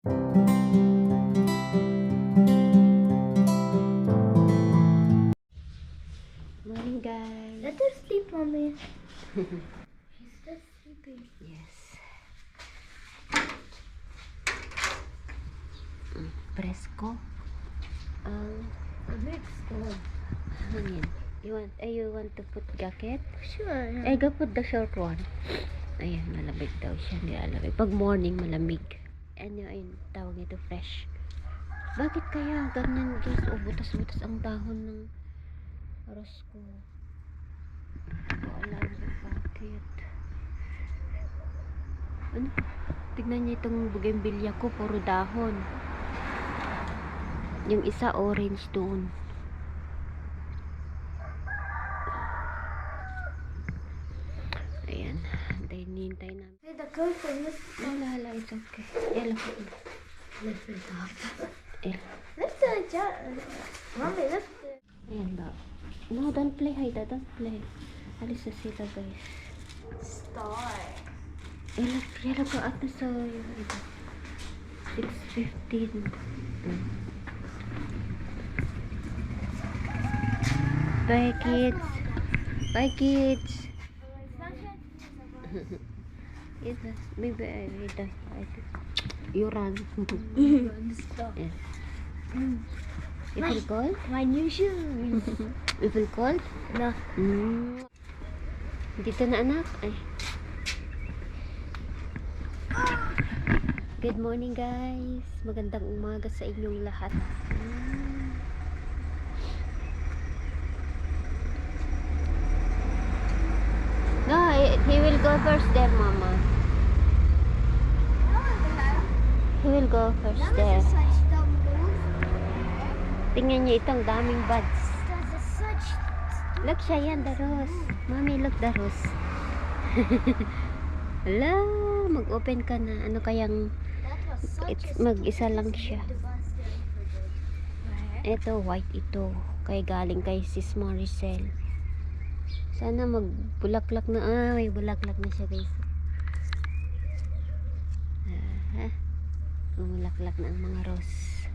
Morning, guys. Let her sleep, mommy. She's still sleeping. Yes. Presko. Next one. Hangin. You want to put jacket? Sure. I go put the short one. Ayan, malamig daw siya. Hindi alamig. Pag morning, malamig. Ayun, tawag ito fresh. Bakit kaya ganyan, guys? O, butas-butas ang dahon ng aros ko. Alam ko bakit. Ano? Tignan niyo itong bougainvillea ko. Puro dahon. Yung isa orange doon. Ayan. Hintay namin. Hey, the curtain is Hala, it's okay. Ela po. lift it up. Ela. Lift the jar. Mommy, lift it. Ayan daw. No, don't play, Haida. Don't play. Alis na sila, guys. Star. Ela ko at na sa 6:15. Bye, kids. Bye, kids. Maybe I read that. You run. Stop. Yeah. You feel cold? My new shoes. You feel cold? No. Dito na, anak. Ay. Good morning, guys. Magandang umaga sa inyong lahat. No, he will go first there, Mama. He will go first there. Such dumb move. Tingnan niyo itong daming buds. That's such. Look siya yan, the rose. Mami, look the rose. Hala, mag-open ka na. Ano kayang That was such mag-isa lang siya. Right. Ito, white ito. Kay galing kay Sis Maricel. Sana magbulaklak na. May bulaklak na siya, guys. Bumulaklak na ang mga rose.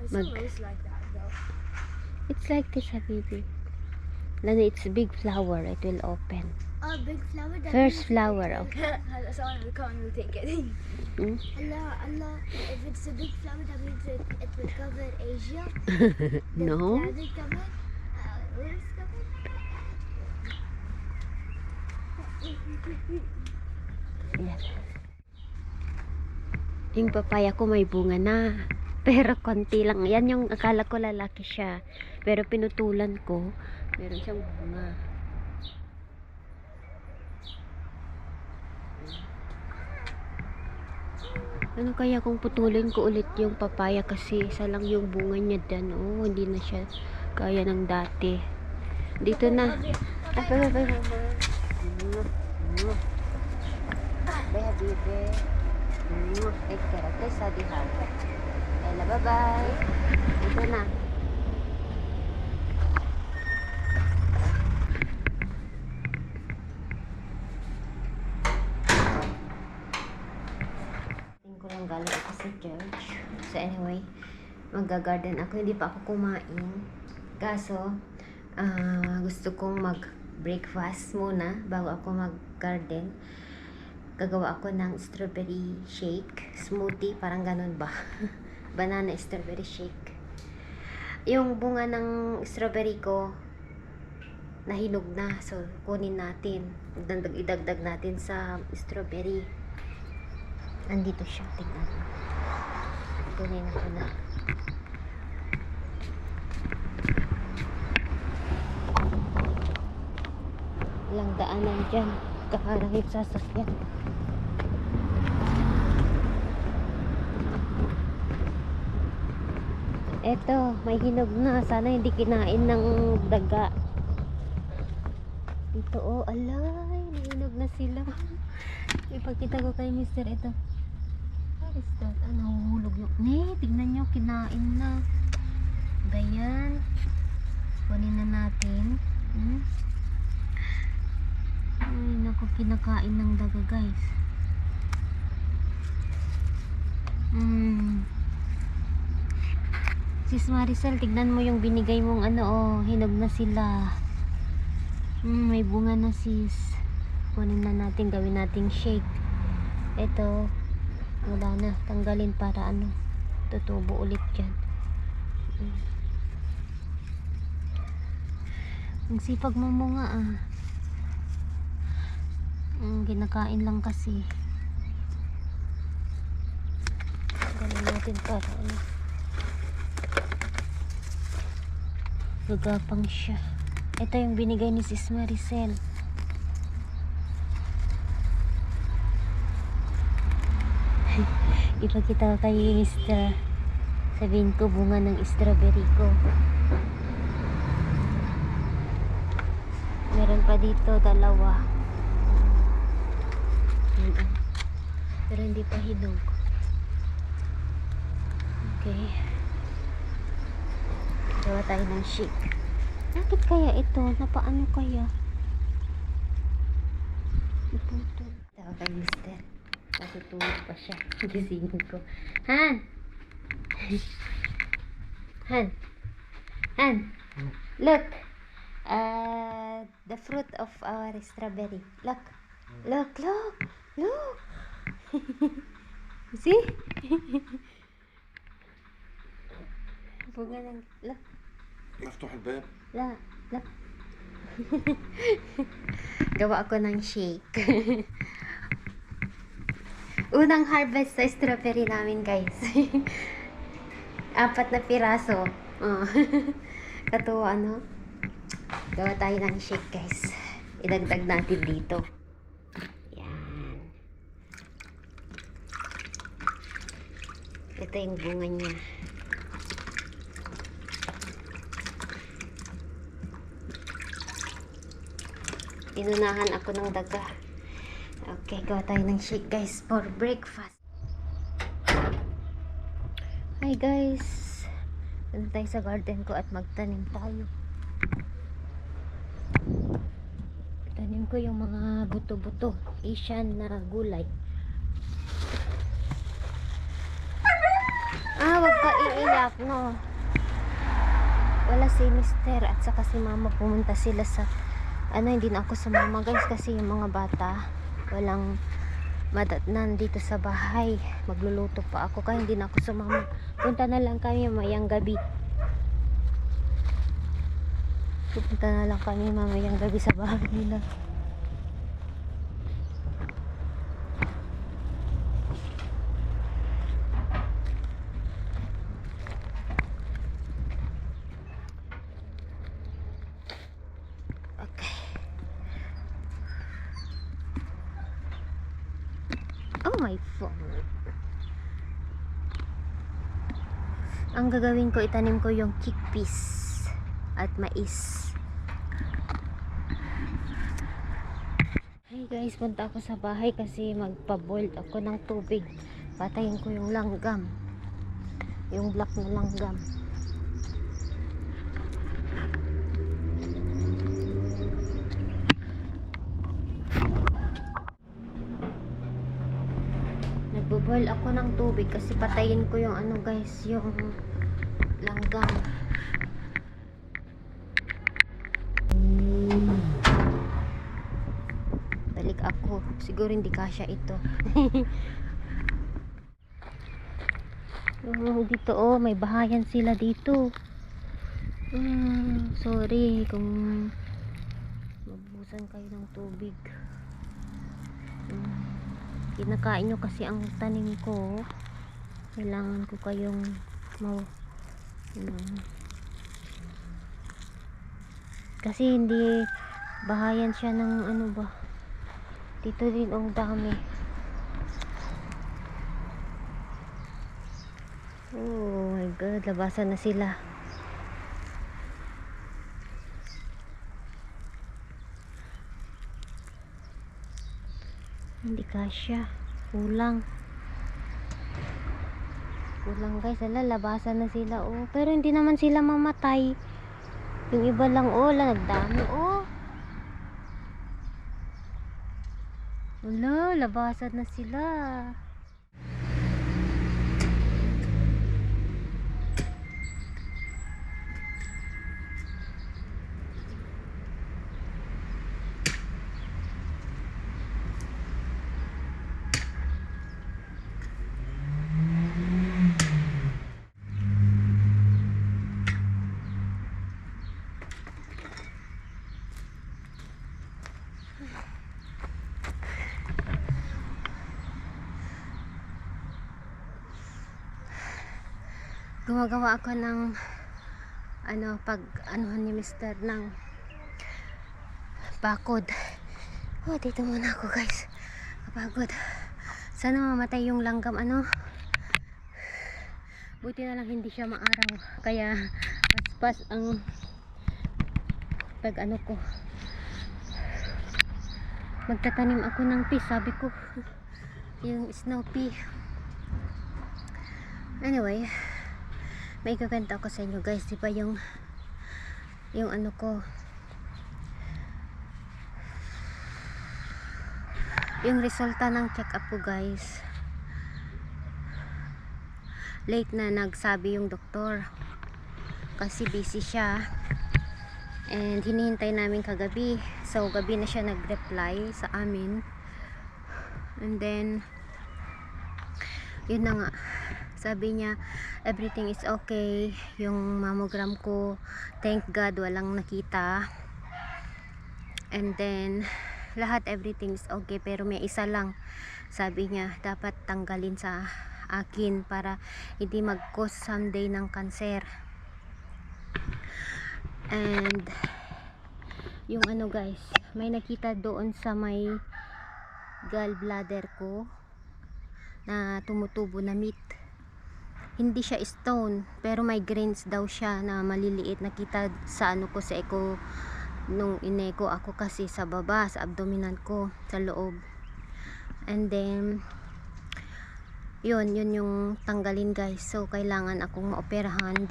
It's like that though. It's like this, Habibi. Lana, it's a big flower. It will open. Oh, big flower. That First means flower, okay. Someone will come and take it. Hmm? Allah. If it's a big flower, that means it will cover Asia. No? The other cover. Where is cover? Yan. Yung papaya ko may bunga na. Pero konti lang. Yan yung akala ko lalaki siya. Pero pinutulan ko. Meron siyang bunga. Ano kaya kung putulin ko ulit yung papaya kasi isa lang yung bunga niya dyan. Oh, hindi na siya kaya ng dati. Dito na. Bye, mama. Bye, bibe. Take care. Okay, study hard. Ella, bye-bye. Dito na. Tingin ko lang galing ako sa church. So anyway, mag-garden ako. Hindi pa ako kumain. Kaso, gusto kong mag-breakfast muna bago ako mag-garden. Gagawa ako ng strawberry shake, smoothie, parang ganun ba? Banana strawberry shake. Yung bunga ng strawberry ko, nahinog na. So, kunin natin. Idagdag natin sa strawberry. Andito siya. Tingnan. Kunin ko na. Walang daanan dyan. Kakarangit sasakyan. Eto, may hinog na. Sana hindi kinain ng daga. Ito, oh, alay. Nahinog na sila. Ipagkita ko kay Mr. Ito. What is that? Nahuhulog yung... Tignan nyo, kinain na. Bayan. Kunin na natin. Ay, naku. ako kinakain ng daga, guys. Sis Maricel, tignan mo yung binigay mong ano, oh, hinog na sila. May bunga na, sis. Kunin na natin, gawin nating shake. Ito, wala na, tanggalin para ano, tutubo ulit dyan. Ang sipag mo nga, ah. Ginakain lang kasi. Tanggalin natin para ano, gagapang siya. Ito yung binigay ni Sis Maricel. Ipakita ko kay Mr. Sabihin ko bunga ng strawberry ko. Meron pa dito dalawa. Pero hindi pa hinog. Okay. Gawa tayo ng shake. Bakit kaya ito? Napaano kaya? Iputol. Tawag kay Mister. Natutulog pa siya. Gisingin ko. Han! Han! Han! Look! The fruit of our strawberry. Look! Look! Look! Look! See? Bunga ng... Look! مفتوح الباب. La, la. Gawa ako ng shake. Unang harvest sa strawberry namin, guys. 4 na piraso. Oh. Katuwa, no? Gawa tayo ng shake, guys. Idagdag natin dito. Yan. Ito yung bunga niya. Inunahan ako ng daga. Okay, gawa tayo ng shake, guys, for breakfast. Hi, guys. Punta tayo sa garden ko at magtanim tayo. Tanim ko yung mga buto-buto. Asian na gulay. Wag ka iiyak, no? Wala si Mister at saka si Mama. Pumunta sila sa hindi na ako sumama, guys, kasi yung mga bata walang madatnan dito sa bahay. Magluluto pa ako kaya hindi na ako sumama. Punta na lang kami mamayang gabi. Pupunta na lang kami mamayang gabi sa bahay nila. Oh my phone. Ang gagawin ko, itanim ko yung chickpeas at mais. Hey guys, punta ako sa bahay kasi magpa-boil ako ng tubig. Patayin ko yung langgam. Yung black na langgam. Nagbo-boil ako ng tubig kasi patayin ko yung guys, yung langgam. Balik ako. Siguro hindi kasya ito. Dito may bahayan sila dito. Sorry kung mabusan kayo ng tubig. Kinakain nyo kasi ang tanim ko. Kailangan ko kayong kasi hindi bahayan siya ng dito din ang dami. Oh my god, labasan na sila. Hindi kasya, kulang guys, labasan na sila. Pero hindi naman sila mamatay, yung iba lang nagdami. Wala, labasan na sila. Gumagawa ako ng pag anuhan ni Mister ng bakod. Oh, dito muna ako guys. Kapagod. Sana mamatay yung langgam buti na lang hindi siya maaraw. Kaya paspas ang pag ko. Magtatanim ako ng pea, sabi ko. Yung snow pea. Anyway, may kukwento ako sa inyo guys, diba yung ko, yung resulta ng check up ko guys, late na nagsabi yung doktor kasi busy siya and hinihintay namin kagabi, so gabi na siya nag-reply sa amin and then yun na nga, sabi niya everything is okay. Yung mammogram ko, thank God walang nakita, and then lahat everything is okay, pero may isa lang sabi niya dapat tanggalin sa akin para hindi mag-cause someday ng cancer. And yung guys, may nakita doon sa may gallbladder ko na tumutubo na meat. Hindi siya stone, pero may grains daw siya na maliliit. Nakita sa ko sa echo nung ineko ako kasi sa baba, sa abdominal ko, sa loob. And then yun yung tanggalin guys. So kailangan akong maoperahan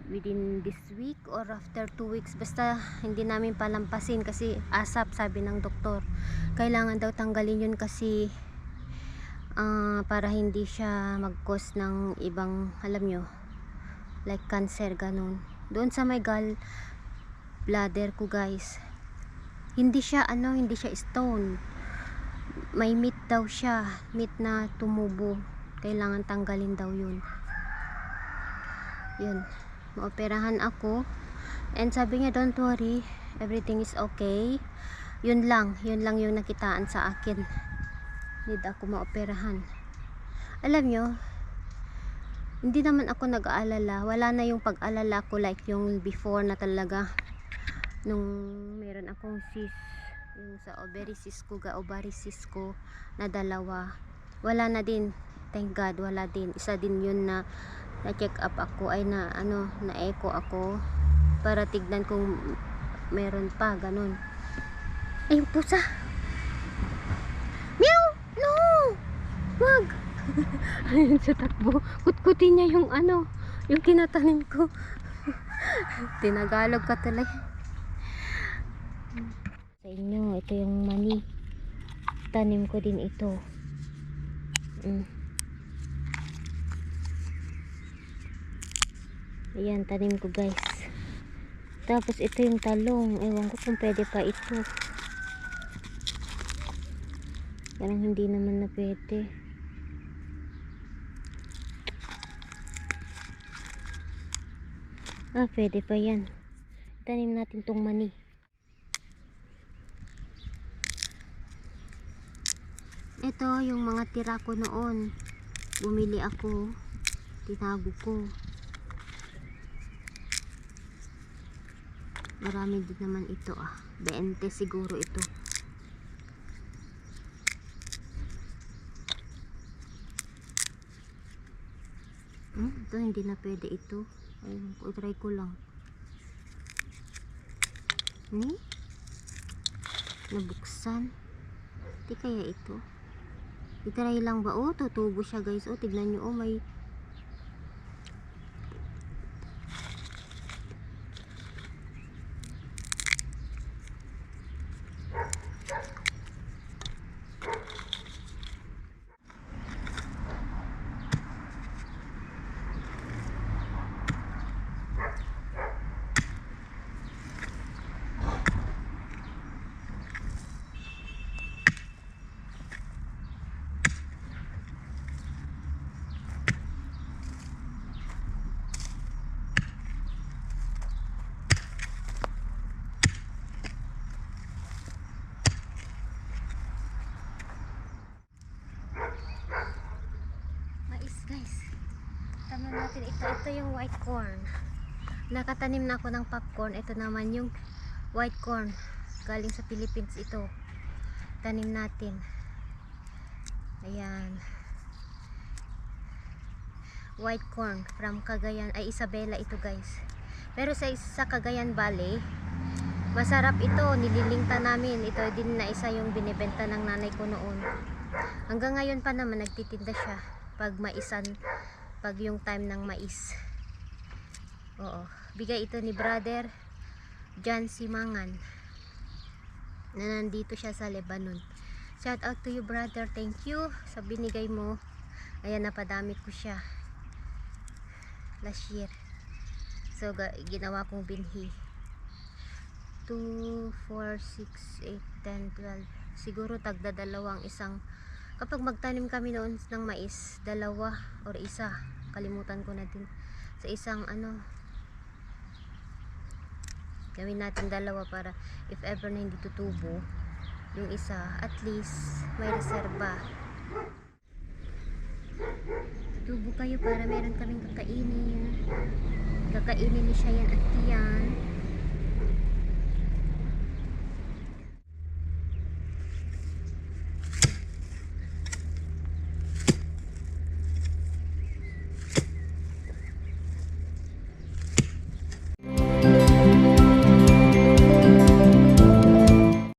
within this week or after 2 weeks. Basta hindi namin palampasin kasi ASAP sabi ng doktor. Kailangan daw tanggalin yun kasi para hindi siya mag-cause ng ibang, alam nyo, like cancer, ganun. Doon sa may gall bladder ko guys, hindi siya stone, may meat daw siya, meat na tumubo. Kailangan tanggalin daw yun. Maoperahan ako and sabi niya don't worry, everything is okay. Yun lang yung nakitaan sa akin. Need ako maoperahan. Alam nyo, hindi naman ako nag-aalala. Wala na yung pag-alala ko like yung before na talaga. Nung meron akong cyst, yung sa ovary cyst ko na 2. Wala na din. Thank God, wala din. Isa din yun na check up ako, ay na echo ako para tignan kung meron pa, ganun. Ay, yung pusa. Meow! No! Wag! Ayun sa takbo. Kutkutin niya yung yung kinatanim ko. Tinagalog ka tuloy. Sa inyo, ito yung mani. Tanim ko din ito. Ayan, tanim ko guys. Tapos ito yung talong. Ewan ko kung pwede pa ito. Parang hindi naman na pwede. Pwede pa yan. Tanim natin tong mani. Ito yung mga tira ko noon. Bumili ako. Tinago ko. Marami din naman ito 20 siguro ito. Ito hindi na pwede ito. Ayun, try ko lang. Nabuksan. Di kaya ito? I-try lang ba? Tutubo siya guys. Tignan nyo. May tanim natin ito yung white corn. Nakatanim na ako ng popcorn. Ito naman yung white corn. Galing sa Philippines ito. Tanim natin. Ayan. White corn from Cagayan. Ay, Isabela ito guys. Pero sa Cagayan Valley, masarap ito. Nililingta namin. Ito din na isa yung binibenta ng nanay ko noon. Hanggang ngayon pa naman nagtitinda siya. Pag maisan, pag yung time ng mais. Oo. Bigay ito ni brother John Simangan na nandito siya sa Lebanon. Shout out to you brother. Thank you sa binigay mo. Ayan, napadami ko siya last year. So ginawa kong binhi. 2, 4, 6, 8, 10, 12. Siguro tagda dalawang isang. Kapag magtanim kami noon ng mais, dalawa or isa. Kalimutan ko na din. Sa isang gawin natin dalawa para if ever na hindi tutubo yung isa, at least may reserba. Tubo kayo para meron kaming kakainin ni Shayan at Tian.